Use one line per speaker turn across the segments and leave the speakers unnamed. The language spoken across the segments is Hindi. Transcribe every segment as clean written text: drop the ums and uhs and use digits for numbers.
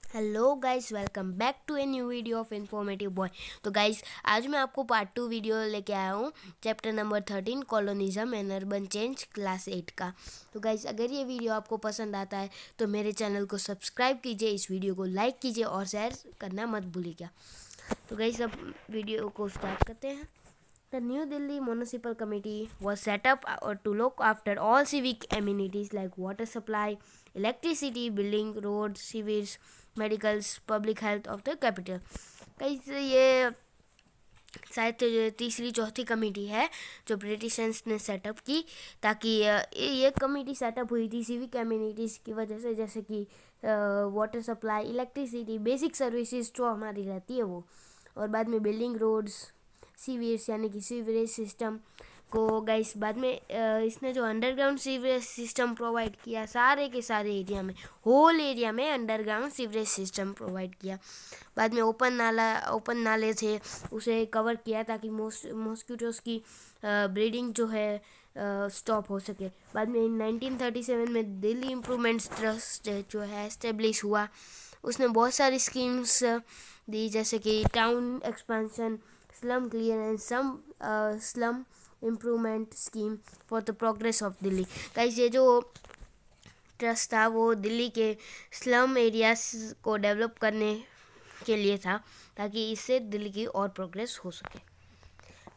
Hello guys, welcome back to a new video of informative boy. तो गाइस, आज मैं आपको पार्ट 2 वीडियो लेके आया हूँ, chapter number 13 colonialism and urban change, class 8 का। तो गाइस, अगर ये वीडियो आपको पसंद आता है तो मेरे चैनल को सब्सक्राइब कीजिए, इस वीडियो को लाइक कीजिए और शेयर करना मत भूलिएगा। तो गाइस, अब वीडियो को स्टार्ट करते हैं। The New Delhi Municipal Committee was set up to look after all civic amenities like water supply, electricity, building, roads, sewage, medicals, public health of the capital. कई ये शायद तीसरी चौथी कमेटी है जो ब्रिटिशर्स ने सेटअप की, ताकि ये कमेटी सेटअप हुई थी सिविक कम्युनिटीज़ की वजह से, जैसे कि water supply, electricity, basic services जो हमारी रहती है वो, और बाद में बिल्डिंग, रोड्स, सीवेज यानी कि सीवरेज सिस्टम को। गाइस, बाद में इसने जो अंडरग्राउंड सीवरेज सिस्टम प्रोवाइड किया सारे के सारे एरिया में, होल एरिया में अंडरग्राउंड सीवरेज सिस्टम प्रोवाइड किया। बाद में ओपन नाले थे, उसे कवर किया ताकि मॉस्किटोज़ की ब्रीडिंग जो है स्टॉप हो सके। बाद में 1937 में दिल्ली इम्प्रूवमेंट्स ट्रस्ट जो है एस्टेब्लिश हुआ। उसने बहुत सारी स्कीम्स दी, जैसे कि town expansion, slum clearance, slum improvement scheme for the progress of Delhi. Guys, ये जो ट्रस्ट था वो दिल्ली के स्लम एरियाज को डेवलप करने के लिए था, ताकि इससे दिल्ली की और प्रोग्रेस हो सके।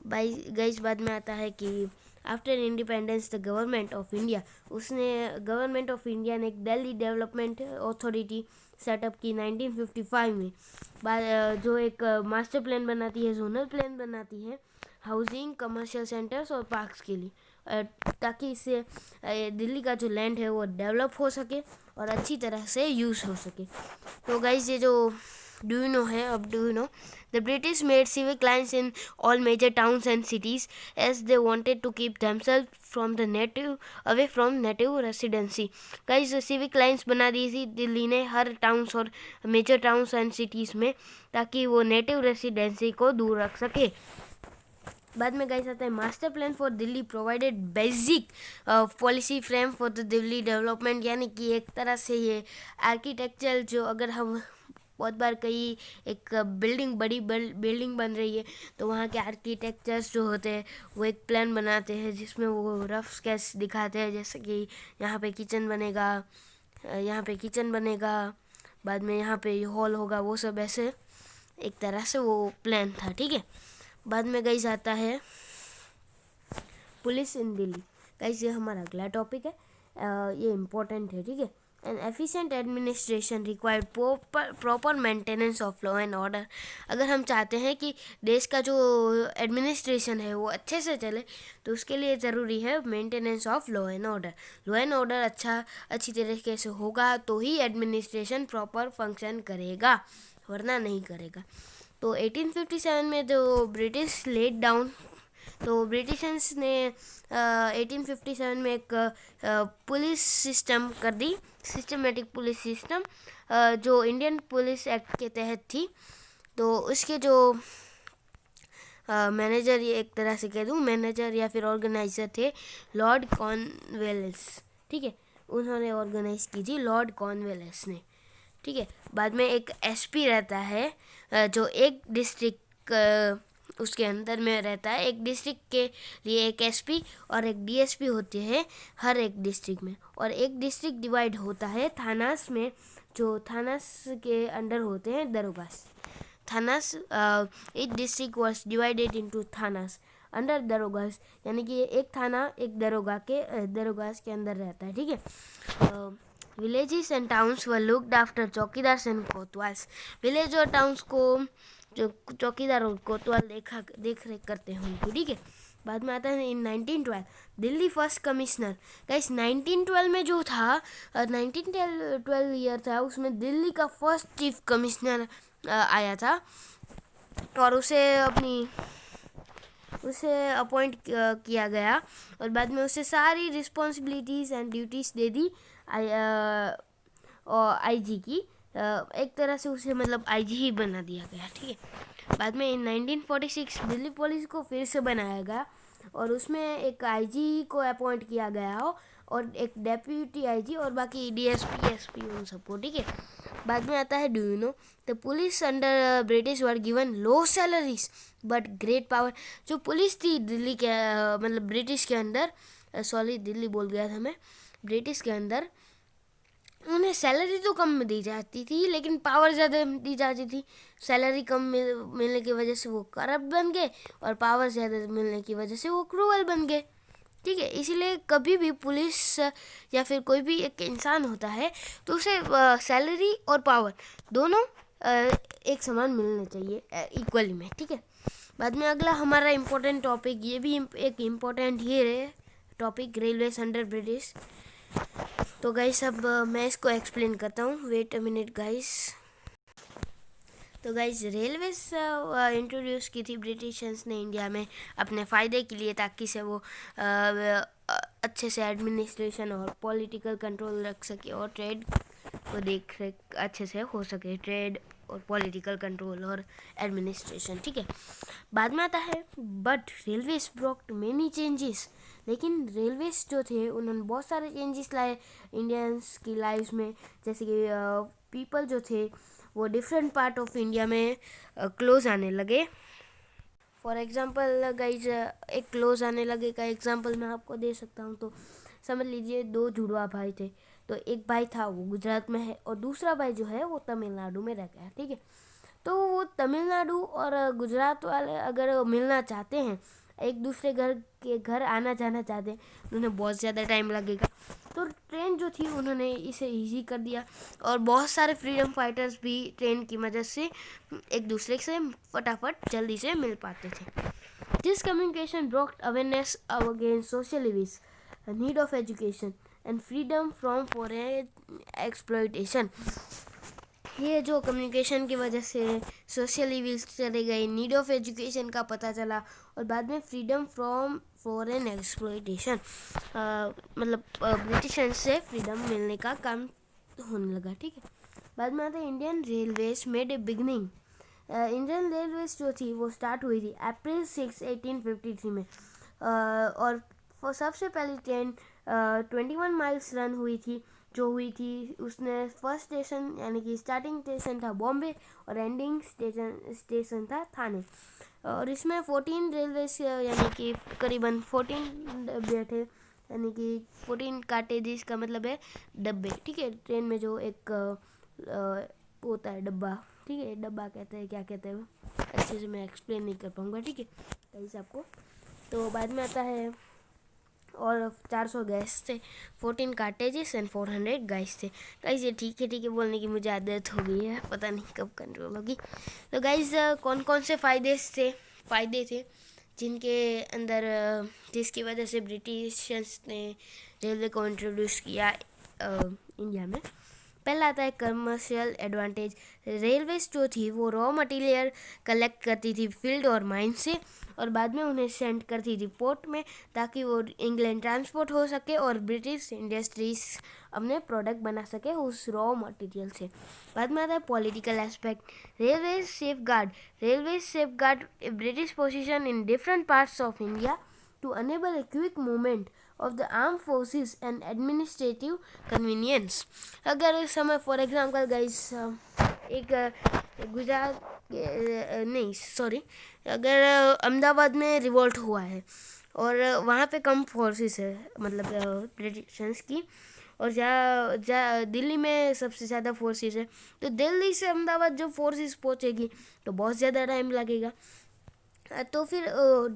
गाइस, बाद में आता है कि after independence the government of India, government of India ने एक दिल्ली डेवलपमेंट अथॉरिटी सेटअप की 1955 में, जो एक मास्टर प्लान बनाती है, जोनल प्लान बनाती है हाउसिंग, कमर्शियल सेंटर्स और पार्क्स के लिए, ताकि इससे दिल्ली का जो लैंड है वो डेवलप हो सके और अच्छी तरह से यूज़ हो सके। तो गाइस, ये जो do you know the British made civic lines in all major towns and cities as they wanted to keep themselves away from native residency. Guys, civic lines बना दी थी दिल्ली ने हर टाउन्स और मेजर टाउन्स एंड सिटीज़ में, ताकि वो नेटिव रेसिडेंसी को दूर रख सके। बाद में गाइस आता है master plan for Delhi provided basic policy frame for the Delhi development, यानी कि एक तरह से ये आर्किटेक्चर, जो अगर हम बहुत बार कहीं एक बड़ी बिल्डिंग बन रही है तो वहाँ के आर्किटेक्चर्स जो होते हैं वो एक प्लान बनाते हैं जिसमें वो रफ स्केच दिखाते हैं, जैसे कि यहाँ पे किचन बनेगा, बाद में यहाँ पे हॉल होगा, वो सब ऐसे एक तरह से वो प्लान था, ठीक है। बाद में गाइस आता है पुलिस इन दिल्ली। गाइस, ये हमारा अगला टॉपिक है, ये इम्पोर्टेंट है, ठीक है। N efficient administration required proper maintenance of law and order. अगर हम चाहते हैं कि देश का जो एडमिनिस्ट्रेशन है वो अच्छे से चले तो उसके लिए ज़रूरी है maintenance of law and order. Law and order अच्छी तरीके से होगा तो ही एडमिनिस्ट्रेशन प्रॉपर फंक्शन करेगा, वरना नहीं करेगा। तो 1857 में जो ब्रिटिश लेड डाउन, तो ब्रिटिशर्स ने 1857 में एक पुलिस सिस्टम कर दी, सिस्टमेटिक पुलिस सिस्टम, जो इंडियन पुलिस एक्ट के तहत थी। तो उसके जो मैनेजर, ये एक तरह से कह दूँ मैनेजर या फिर ऑर्गेनाइजर थे, लॉर्ड कॉर्नवालिस, ठीक है। उन्होंने ऑर्गेनाइज की थी लॉर्ड कॉर्नवालिस ने, ठीक है। बाद में एक एसपी रहता है, जो एक डिस्ट्रिक्ट उसके अंदर में रहता है। एक डिस्ट्रिक्ट के लिए एक एसपी और एक डीएसपी होते हैं हर एक डिस्ट्रिक्ट में, और एक डिस्ट्रिक्ट डिवाइड होता है थानास में, जो थानास के अंडर होते हैं darogas. Thanas, each district was divided into thanas under darogas, यानी कि एक थाना एक दरोगास के अंदर रहता है, ठीक है। Villages and towns were looked after chowkidars and kotwals. Village और टाउन्स को जो चौकीदार और कोतवाल देख रेख करते होंगे, ठीक है। बाद में आता है इन 1912 दिल्ली फर्स्ट कमिश्नर। गाइस, 1912 में जो था 1912 ईयर था, उसमें दिल्ली का फर्स्ट चीफ कमिश्नर आया था और उसे अपॉइंट किया गया, और बाद में उसे सारी responsibilities and duties they the IG की, एक तरह से उसे मतलब आईजी ही बना दिया गया, ठीक है। बाद में इन 1946 दिल्ली पुलिस को फिर से बनाया गया और उसमें एक आईजी को अपॉइंट किया गया हो और एक डेप्यूटी आईजी और बाकी डीएसपी एसपी उन सबको, ठीक है। बाद में आता है do you know the police under British were given low salaries but great power. जो पुलिस थी दिल्ली के मतलब ब्रिटिश के अंदर, सॉरी दिल्ली बोल गया था मैं, ब्रिटिश के अंदर उन्हें सैलरी तो कम दी जाती थी लेकिन पावर ज़्यादा दी जाती थी। सैलरी कम मिलने की वजह से वो करप्ट बन गए और पावर ज़्यादा मिलने की वजह से वो क्रूअल बन गए। ठीक है, इसीलिए कभी भी पुलिस या फिर कोई भी एक इंसान होता है तो उसे सैलरी और पावर दोनों एक समान मिलने चाहिए इक्वली में। ठीक है, बाद में अगला हमारा इम्पोर्टेंट टॉपिक, ये भी एक इम्पोर्टेंट ये है टॉपिक, रेलवेज अंडर ब्रिटिश। तो गाइस अब मैं इसको एक्सप्लेन करता हूँ, वेट अ मिनट गाइस। तो गाइस रेलवेज इंट्रोड्यूस की थी ब्रिटिशर्स ने इंडिया में अपने फ़ायदे के लिए, ताकि से वो अच्छे से एडमिनिस्ट्रेशन और पॉलिटिकल कंट्रोल रख सके और ट्रेड को देख रेख अच्छे से हो सके, ट्रेड और पॉलिटिकल कंट्रोल और एडमिनिस्ट्रेशन। ठीक है, बाद में आता है बट रेलवेज ब्रॉक्ट मेनी चेंजेस। लेकिन रेलवेज जो थे उन्होंने बहुत सारे चेंजेस लाए इंडियंस की लाइफ में, जैसे कि पीपल जो थे वो डिफरेंट पार्ट ऑफ इंडिया में क्लोज आने लगे। फॉर एग्जांपल गाइज एक क्लोज आने लगे का एग्जांपल मैं आपको दे सकता हूँ। तो समझ लीजिए दो जुड़वा भाई थे, तो एक भाई था वो गुजरात में है और दूसरा भाई जो है वो तमिलनाडु में रहता है। ठीक है, तो वो तमिलनाडु और गुजरात वाले अगर मिलना चाहते हैं, एक दूसरे घर आना जाना चाहते हैं, उन्हें बहुत ज़्यादा टाइम लगेगा। तो ट्रेन जो थी उन्होंने इसे इजी कर दिया और बहुत सारे फ्रीडम फाइटर्स भी ट्रेन की मदद से एक दूसरे से फटाफट जल्दी से मिल पाते थे। This communication brought awareness against social evils, need of education and freedom from foreign exploitation. ये जो कम्युनिकेशन की वजह से सोशल इविल्स चले गए, नीड ऑफ एजुकेशन का पता चला और बाद में फ्रीडम फ्रॉम फॉरेन एक्सप्लॉयटेशन, मतलब ब्रिटिशर्स से फ्रीडम मिलने का काम होने लगा। ठीक है, बाद में आता है Indian railways made a beginning. Indian railways जो थी वो स्टार्ट हुई थी अप्रैल 6, 1853 में और सबसे पहली ट्रेन 21 माइल्स रन हुई थी, जो हुई थी उसने फर्स्ट स्टेशन यानी कि स्टार्टिंग स्टेशन था बॉम्बे और एंडिंग स्टेशन था थाने। और इसमें 14 रेलवे यानी कि करीबन 14 डब्बे थे, यानी कि 14 कार्टेजेस का मतलब है डब्बे। ठीक है, ट्रेन में जो एक होता है डब्बा, ठीक है, डब्बा कहते हैं, क्या कहते हैं अच्छे से मैं एक्सप्लेन नहीं कर पाऊँगा। ठीक है गाइस आपको। तो बाद में आता है और 400 गैस थे, 14 कार्टेजेस एंड 400 गाइस थे। गाइस ये ठीक है बोलने की मुझे आदत हो गई है, पता नहीं कब कंट्रोल होगी। तो गाइस कौन कौन से फ़ायदे थे जिनके अंदर जिसकी वजह से ब्रिटिशर्स ने रेलवे को इंट्रोड्यूस किया इंडिया में। पहला आता है कमर्शियल एडवांटेज। रेलवेज जो थी वो रॉ मटेरियल कलेक्ट करती थी फील्ड और माइन से और बाद में उन्हें सेंड करती थी पोर्ट में, ताकि वो इंग्लैंड ट्रांसपोर्ट हो सके और ब्रिटिश इंडस्ट्रीज अपने प्रोडक्ट बना सके उस रॉ मटेरियल से। बाद में आता है political aspect. Railways safeguard British position in different parts of India to enable a quick movement of the armed forces and administrative convenience। अगर समय फॉर एग्जाम्पल गाइस एक गुजरात नहीं सॉरी अगर अहमदाबाद में रिवोल्ट हुआ है और वहाँ पे कम फोर्सेस है मतलब ब्रिटिशर्स की, और दिल्ली में सबसे ज़्यादा फोर्सेस है, तो दिल्ली से अहमदाबाद जो फोर्सेस पहुँचेगी तो बहुत ज़्यादा टाइम लगेगा। तो फिर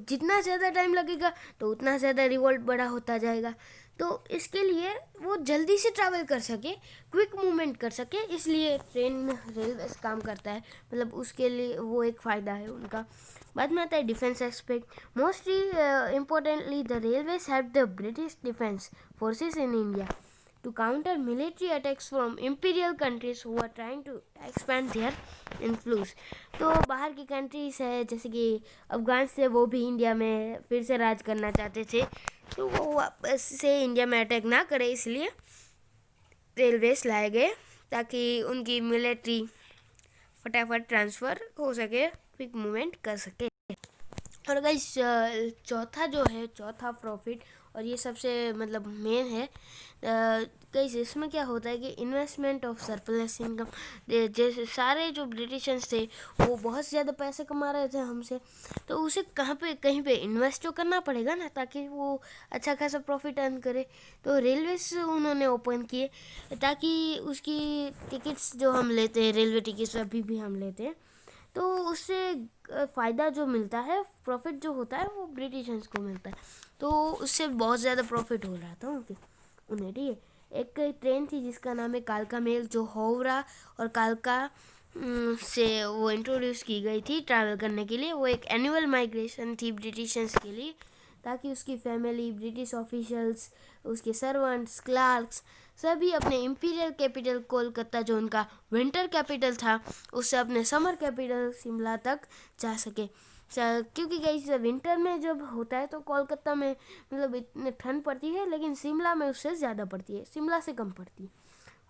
जितना ज़्यादा टाइम लगेगा तो उतना ज़्यादा रिवोल्ट बड़ा होता जाएगा। तो इसके लिए वो जल्दी से ट्रैवल कर सके, क्विक मूवमेंट कर सके, इसलिए ट्रेन रेलवे काम करता है, मतलब उसके लिए वो एक फ़ायदा है उनका। बाद में आता है defence aspect. Mostly importantly the railways help the British defence forces in India to counter military attacks from imperial countries who are trying to expand their influence। तो बाहर की कंट्रीज है जैसे कि अफगान से, वो भी इंडिया में फिर से राज करना चाहते थे, तो वो वापस से इंडिया में अटैक ना करे, इसलिए रेलवेज लाए गए ताकि उनकी मिलिट्री फटाफट ट्रांसफ़र हो सके, क्विक मूवमेंट कर सके। और गाइस चौथा प्रॉफिट, और ये सबसे मतलब मेन है, गाइस इसमें क्या होता है कि इन्वेस्टमेंट ऑफ सरप्लस इनकम, जैसे सारे जो ब्रिटिशर्स थे वो बहुत ज़्यादा पैसे कमा रहे थे हमसे, तो उसे कहीं पे इन्वेस्ट तो करना पड़ेगा ना, ताकि वो अच्छा खासा प्रॉफिट अर्न करे। तो रेलवेज उन्होंने ओपन किए ताकि उसकी टिकट्स जो हम लेते हैं, रेलवे टिकट्स अभी भी हम लेते हैं, तो उससे फ़ायदा जो मिलता है, प्रॉफिट जो होता है वो ब्रिटिशर्स को मिलता है। तो उससे बहुत ज़्यादा प्रॉफिट हो रहा था उन्हें, ठीक है। एक ट्रेन थी जिसका नाम है कालका मेल, जो हावड़ा और कालका से वो इंट्रोड्यूस की गई थी ट्रैवल करने के लिए। वो एक एनुअल माइग्रेशन थी ब्रिटिशर्स के लिए, ताकि उसकी फैमिली, ब्रिटिश ऑफिशियल्स, उसके सर्वेंट्स, क्लार्क्स सभी अपने इम्पीरियल कैपिटल कोलकाता, जो उनका विंटर कैपिटल था, उससे अपने समर कैपिटल शिमला तक जा सके। क्योंकि गाइस विंटर में जब होता है तो कोलकाता में मतलब इतनी ठंड पड़ती है, लेकिन शिमला में उससे ज़्यादा पड़ती है, शिमला से कम पड़ती है।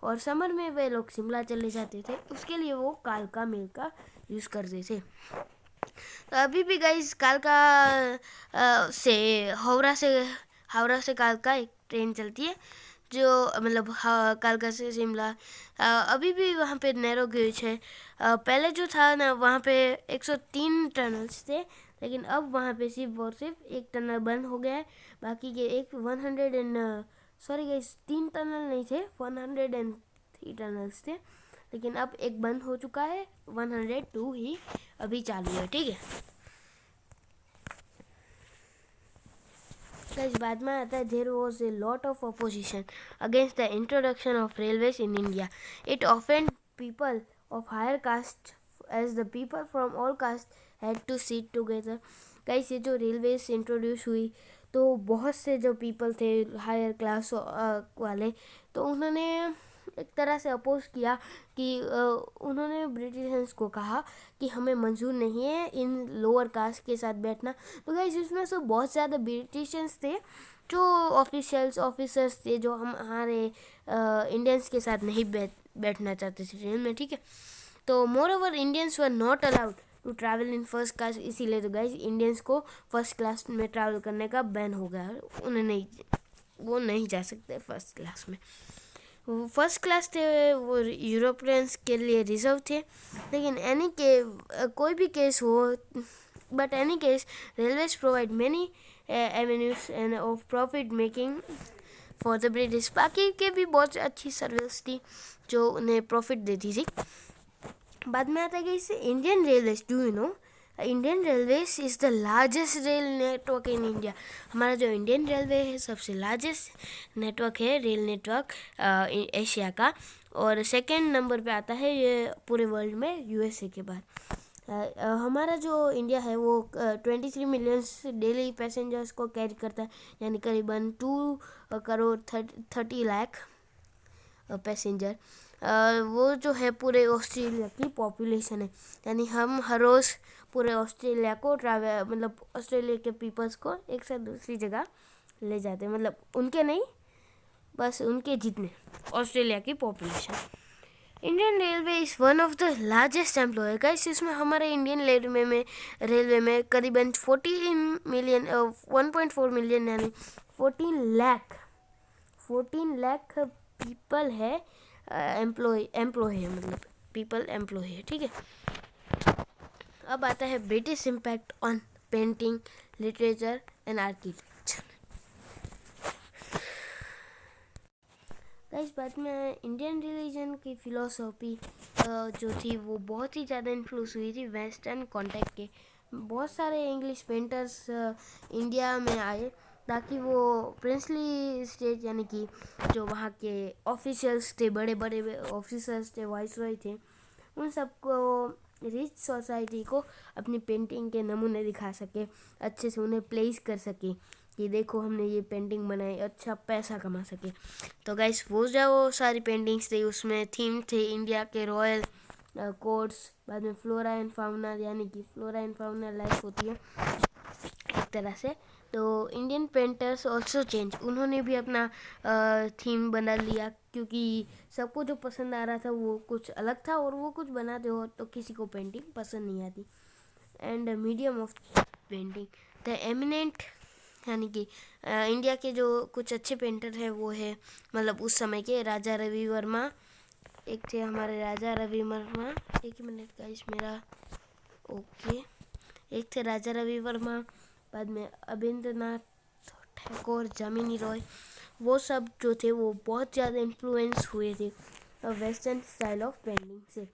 और समर में वे लोग शिमला चले जाते थे, उसके लिए वो कालका मेल का यूज़ करते थे। तो अभी भी गाइस कालका से हावड़ा से कालका एक ट्रेन चलती है, जो मतलब कालका से शिमला। अभी भी वहाँ पे नैरो गेज है। पहले जो था ना, वहाँ पे 103 टनल्स थे, लेकिन अब वहाँ पे सिर्फ एक टनल बंद हो गया है। बाकी के एक 3 टनल नहीं थे, 103 टनल्स थे, लेकिन अब एक बंद हो चुका है, 102 ही अभी चालू है, ठीक है। इस बाद में आता है there was a lot of opposition against the introduction of railways in India. It offend people of higher caste as the people from all caste had to sit together. Guys ये जो रेलवेज इंट्रोड्यूस हुई तो बहुत से जो पीपल थे हायर क्लास वाले, तो उन्होंने एक तरह से अपोज किया कि उन्होंने ब्रिटिशर्स को कहा कि हमें मंजूर नहीं है इन लोअर कास्ट के साथ बैठना। तो गाइस इसमें से बहुत ज़्यादा ब्रिटिशर्स थे जो ऑफिसर्स थे, जो हमारे इंडियंस के साथ नहीं बैठना चाहते थे ट्रेन में, ठीक है। तो moreover Indians were not allowed to travel in first class, इसीलिए तो गाइस इंडियंस को फर्स्ट क्लास में ट्रैवल करने का बैन हो गया, वो नहीं जा सकते फर्स्ट क्लास में। फर्स्ट क्लास थे वो यूरोपियंस के लिए रिजर्व थे, लेकिन कोई भी केस हो, but any case railways provide many avenues end of profit making for the British. बाकी के भी बहुत अच्छी सर्विस थी जो उन्हें प्रॉफिट देती थी। बाद में आता है कि इससे Indian railways, do you know Indian railways is the largest rail network in India. हमारा जो इंडियन रेलवे है सबसे लार्जेस्ट नेटवर्क है, रेल नेटवर्क एशिया का, और सेकंड नंबर पे आता है ये पूरे वर्ल्ड में यूएसए के बाद। हमारा जो इंडिया है वो 23 मिलियंस डेली पैसेंजर्स को कैरी करता है, यानी करीबन 2 करोड़ 30 लाख पैसेंजर। वो जो है पूरे ऑस्ट्रेलिया की पॉपुलेशन है, यानी हम हर रोज़ पूरे ऑस्ट्रेलिया को मतलब ऑस्ट्रेलिया के पीपल्स को एक से दूसरी जगह ले जाते हैं, मतलब उनके नहीं, बस उनके जितने ऑस्ट्रेलिया की population. Indian railway is one of the largest employer. Guys इसमें हमारे इंडियन रेलवे में करीबन 1.4 मिलियन यानी 14 लाख पीपल है, एम्प्लॉय है, मतलब पीपल एम्प्लॉय है, ठीक है। अब आता है British impact on painting, literature and architecture. इस बात में इंडियन रिलीजन की फ़िलोसॉफी जो थी वो बहुत ही ज़्यादा इन्फ्लुएंस हुई थी वेस्टर्न कॉन्टेक्ट के। बहुत सारे इंग्लिश पेंटर्स इंडिया में आए ताकि वो प्रिंसली स्टेट, यानी कि जो वहाँ के ऑफिशियल्स थे, बड़े बड़े ऑफिसर्स थे, वाइसरॉय थे, उन सबको रिच सोसाइटी को अपनी पेंटिंग के नमूने दिखा सके, अच्छे से उन्हें प्लेस कर सके कि देखो हमने ये पेंटिंग बनाई, अच्छा पैसा कमा सके। तो गाइस वो सारी पेंटिंग्स थी, उसमें थीम थे इंडिया के रॉयल कोर्ट्स, बाद में फ्लोरा एंड फाउना, यानी कि फ्लोरा एंड फाउना लाइफ होती है एक तरह से। तो इंडियन पेंटर्स ऑल्सो चेंज, उन्होंने भी अपना थीम बना लिया, क्योंकि सबको जो पसंद आ रहा था वो कुछ अलग था, और वो कुछ बनाते हो तो किसी को पेंटिंग पसंद नहीं आती। And medium of painting, the eminent यानी कि इंडिया के जो कुछ अच्छे पेंटर हैं वो है, मतलब उस समय के राजा रवि वर्मा। एक थे हमारे राजा रवि वर्मा, एक ही मिनट गाइस मेरा, ओके, एक थे राजा रवि वर्मा, बाद में अभिंद्रनाथ टैगोर, जामिनी रॉय, वो सब जो थे वो बहुत ज़्यादा इन्फ्लुएंस हुए थे वेस्टर्न स्टाइल ऑफ पेंटिंग से।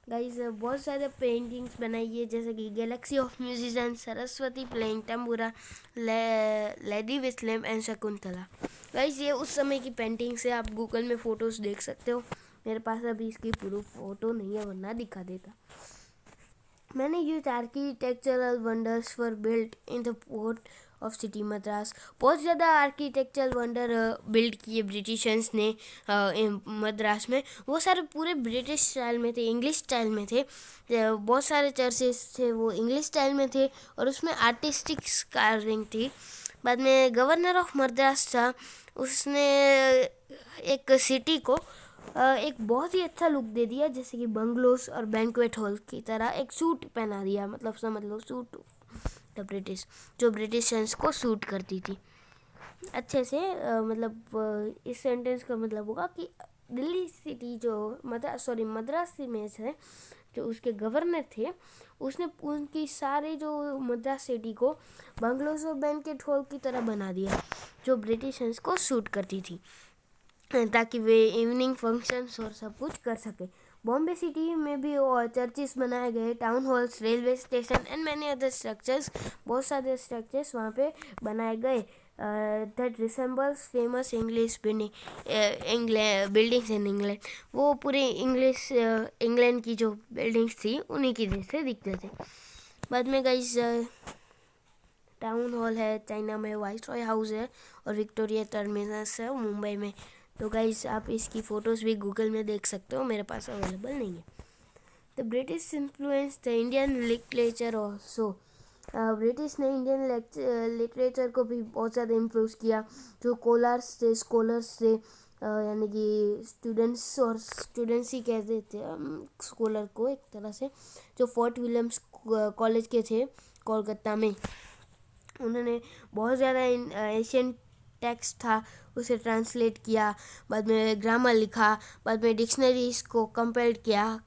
गाइस बहुत सारे पेंटिंग्स बनाई है, जैसे कि galaxy of musician, Saraswati playing tambura, lady with lamp and Shakuntala. Guys ये उस समय की पेंटिंग्स है, आप गूगल में फ़ोटोज़ देख सकते हो। मेरे पास अभी इसकी पूरी फ़ोटो नहीं है, वरना दिखा देता। Many huge architectural wonders were built in the port of city Madras. बहुत ज़्यादा आर्किटेक्चरल वंडर बिल्ड किए ब्रिटिशर्स ने मद्रास में। वो सारे पूरे ब्रिटिश स्टाइल में थे, इंग्लिश स्टाइल में थे। बहुत सारे चर्चेस थे वो इंग्लिश स्टाइल में थे और उसमें आर्टिस्टिक कार्विंग थी। बाद में गवर्नर ऑफ मद्रास था, उसने एक सिटी को एक बहुत ही अच्छा लुक दे दिया, जैसे कि बंगलोस और बैंक्वेट हॉल की तरह एक सूट पहना दिया, मतलब समझ लो सूट द ब्रिटिश, जो ब्रिटिशर्स को सूट करती थी अच्छे से। मतलब इस सेंटेंस का मतलब होगा कि दिल्ली सिटी जो मद्रास में है, जो उसके गवर्नर थे, उसने उनकी सारे जो मद्रास सिटी को बंगलोस और बैंक्वेट हॉल की तरह बना दिया, जो ब्रिटिशर्स को सूट करती थी, ताकि वे इवनिंग फंक्शंस और सब कुछ कर सके। बॉम्बे सिटी में भी चर्चेस बनाए गए, town halls, railway station and many other structures, बहुत सारे स्ट्रक्चर्स वहाँ पे बनाए गए that resembles famous English buildings in England. वो पूरे इंग्लैंड की जो बिल्डिंग्स थी उन्हीं की जैसे दिखते थे। बाद में गाइस टाउन हॉल है चाइना में, वाइसरॉय हाउस है और विक्टोरिया टर्मिनस है मुंबई में। तो गाइस आप इसकी फ़ोटोज़ भी गूगल में देख सकते हो, मेरे पास अवेलेबल नहीं है। The British influence the Indian literature also. British ने इंडियन लिटरेचर को भी बहुत ज़्यादा इन्फ्लुएंस किया। जो स्कॉलर्स थे, यानी कि स्टूडेंट्स, और स्टूडेंट्स ही कहते थे स्कॉलर को एक तरह से, जो फोर्ट विलियम्स कॉलेज के थे कोलकाता में, उन्होंने बहुत ज़्यादा एशियन टेक्स्ट था उसे ट्रांसलेट किया, बाद में ग्रामर लिखा, बाद में डिक्शनरीज को कंपेयर किया,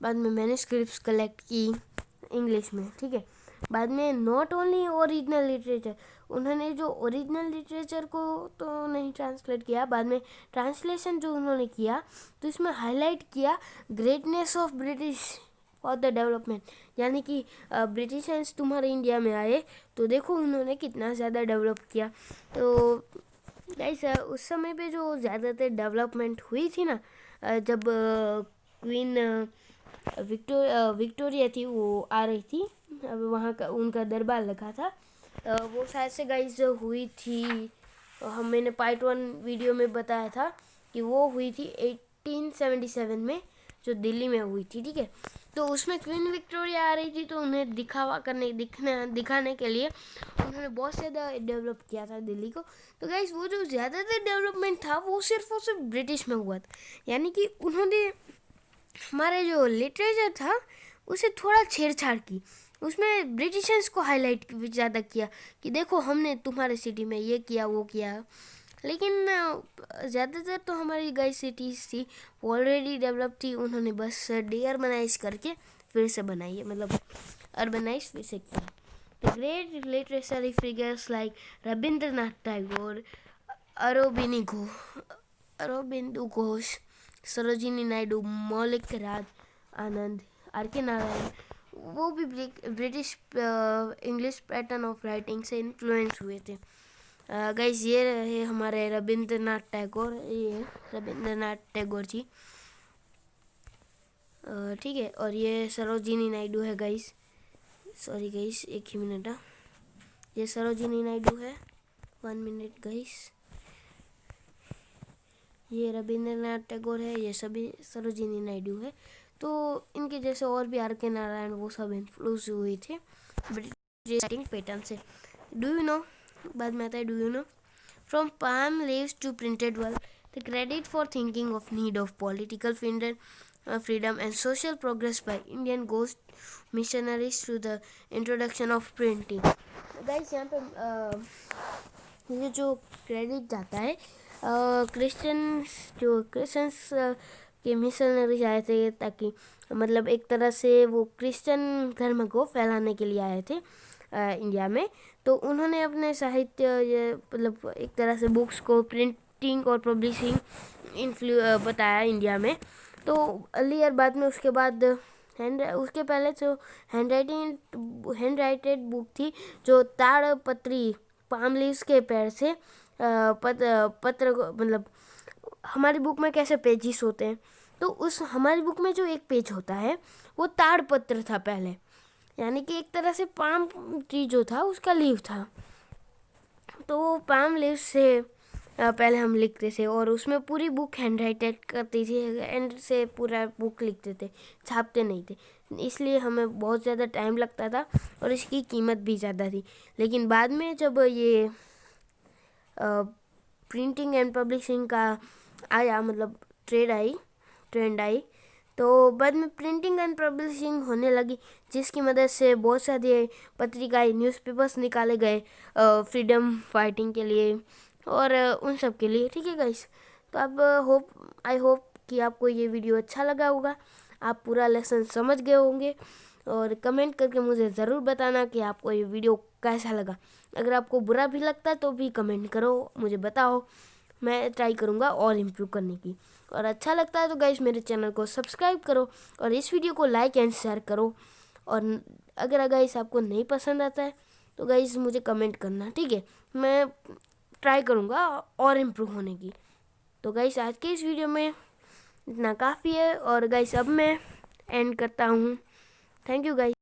बाद में मैन्युस्क्रिप्ट्स कलेक्ट की इंग्लिश में, ठीक है। बाद में नॉट ओनली ओरिजिनल लिटरेचर, उन्होंने जो ओरिजिनल लिटरेचर को तो नहीं ट्रांसलेट किया, बाद में ट्रांसलेशन जो उन्होंने किया तो इसमें हाईलाइट किया greatness of British for the development, यानी कि ब्रिटिशर्स तुम्हारे इंडिया में आए तो देखो उन्होंने कितना ज़्यादा डेवलप किया। तो गाइस उस समय पे जो ज़्यादातर डेवलपमेंट हुई थी ना, जब क्वीन विक्टोरिया थी वो आ रही थी, अब वहाँ का उनका दरबार लगा था, वो शायद से गाइस हुई थी, मैंने पार्ट 1 वीडियो में बताया था कि वो हुई थी 1877 में, जो दिल्ली में हुई थी, ठीक है। तो उसमें क्वीन विक्टोरिया आ रही थी, तो उन्हें दिखाने के लिए उन्होंने बहुत ज़्यादा डेवलप किया था दिल्ली को। तो गाइस वो जो ज़्यादातर डेवलपमेंट था वो सिर्फ और सिर्फ ब्रिटिश में हुआ था, यानी कि उन्होंने हमारे जो लिटरेचर था उसे थोड़ा छेड़छाड़ की, उसमें ब्रिटिशर्स को हाईलाइट ज़्यादा किया कि देखो हमने तुम्हारे सिटी में ये किया वो किया। लेकिन ज़्यादातर तो हमारी गाइस सिटीज़ थी वो ऑलरेडी डेवलप थी, उन्होंने बस डीअर्बनाइज करके फिर से बनाई है, मतलब अर्बनाइज फिर से किया। The great literary figures like Rabindranath Tagore, Aurobindo Ghosh, Sarojini Naidu, मौलिक राज आनंद, आर.के. नारायण, वो भी British English pattern of writing से इन्फ्लुएंस हुए थे। गाइस ये रहे हमारे रविंद्रनाथ टैगोर, ये रविंद्रनाथ टैगोर जी, ठीक है। और ये सरोजिनी नायडू है गाइस, सॉरी गाइस एक ही मिनट, ये सरोजिनी नायडू है, 1 मिनट गाइस, ये रविंद्रनाथ टैगोर है, ये सभी सरोजिनी नायडू है। तो इनके जैसे और भी आर.के. नारायण, वो सब इन्फ्लुएंस हुए थे ब्रिटिश राइटिंग पैटर्न से। डू यू नो, बाद में आता है do you know, from palm leaves to printed work, the credit for thinking of need of political freedom and social progress by Indian goes missionaries to the introduction of printing. Guys यहाँ पे ये जो क्रेडिट जाता है क्रिश्चियंस के मिशनरीज आए थे, ताकि मतलब एक तरह से वो क्रिश्चियन धर्म को फैलाने के लिए आए थे इंडिया में। तो उन्होंने अपने साहित्य, ये मतलब एक तरह से बुक्स को प्रिंटिंग और पब्लिशिंग बताया इंडिया में। तो अर्लियर बाद में उसके बाद उसके पहले जो हैंड राइटेड बुक थी, जो ताड़पत्री पाम लीव्स के पेड़ से पत्र मतलब हमारी बुक में कैसे पेजेस होते हैं, तो उस हमारी बुक में जो एक पेज होता है वो ताड़पत्र था पहले, यानी कि एक तरह से पाम ट्री जो था उसका लीव था। तो पाम लीव से पहले हम लिखते थे और उसमें पूरी बुक हैंड राइटेड करती थी, एंड से पूरा बुक लिखते थे, छापते नहीं थे। इसलिए हमें बहुत ज़्यादा टाइम लगता था और इसकी कीमत भी ज़्यादा थी। लेकिन बाद में जब ये प्रिंटिंग एंड पब्लिशिंग का आया, मतलब ट्रेंड आई, तो बाद में प्रिंटिंग एंड पब्लिशिंग होने लगी, जिसकी मदद से बहुत सारे पत्रिकाएं, न्यूज़पेपर्स निकाले गए फ्रीडम फाइटिंग के लिए और उन सब के लिए। ठीक है गाइस, तो अब आई होप कि आपको ये वीडियो अच्छा लगा होगा, आप पूरा लेसन समझ गए होंगे, और कमेंट करके मुझे ज़रूर बताना कि आपको ये वीडियो कैसा लगा। अगर आपको बुरा भी लगता है तो भी कमेंट करो, मुझे बताओ, मैं ट्राई करूँगा और इम्प्रूव करने की। और अच्छा लगता है तो गाइस मेरे चैनल को सब्सक्राइब करो और इस वीडियो को लाइक एंड शेयर करो। और अगर गाइस आपको नहीं पसंद आता है तो गाइस मुझे कमेंट करना, ठीक है, मैं ट्राई करूँगा और इम्प्रूव होने की। तो गाइस आज के इस वीडियो में इतना काफ़ी है, और गाइस अब मैं एंड करता हूँ। Thank you guys.